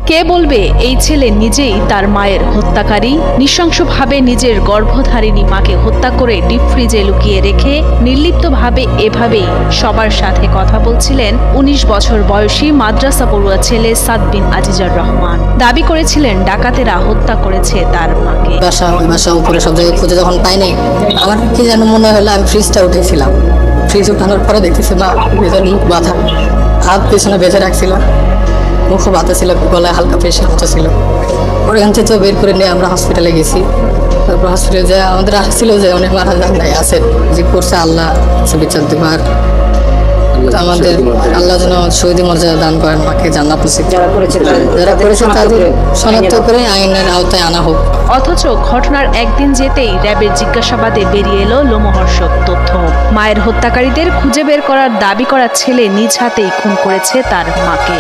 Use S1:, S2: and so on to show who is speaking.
S1: কে বলবে এই ছেলে নিজেই তার মায়ের হত্যাকারী? নৃশংসভাবে নিজের গর্ভধারিণী মাকে হত্যা করে ডিপ ফ্রিজে লুকিয়ে রেখে নির্লিপ্তভাবে এভাবেই সবার সাথে কথা বলছিলেন ১৯ বছর বয়সী মাদ্রাসা পড়ুয়া ছেলে সাদ বিন আজিজার রহমান। দাবি করেছিলেন ডাকাতেরা হত্যা করেছে তার মাকে।
S2: বাসা উপরে সব জায়গায় খুঁজে যখন পাইনি, আমার কি যেন মনে হলো আমি ফ্রিজটা উঠেছিলাম। ফ্রিজ উঠানোর পরে দেখতেছি না, ভেতর মুখ বাঁধা, হাত পেছনে বেঁধে রাখছিল, মুখও বাঁধা ছিল, গলায় হালকা প্রেশার মতো ছিল। ওখান থেকে তো বের করে নিয়ে আমরা হসপিটালে গেছি। তারপর হসপিটালে যে আমাদের আসছিল যে অনেক মারা যান নাই আছে, যে করছে আল্লাহ বিচার দেবার, আমাদের আল্লাহ যেন শহীদ মর্যাদা দান করেন, মাকে জান্নাত নসিব। যারা করেছে তাদের শনাক্ত করে আইনের আওতায় আনা হোক।
S1: অথচ ঘটনার একদিন যেতেই র্যাবের জিজ্ঞাসাবাদে বেরিয়ে এলো লোমহর্ষক তথ্য। মায়ের হত্যাকারীদের খুঁজে বের করার দাবি করা ছেলে নিজ হাতেই খুন করেছে তার মাকে।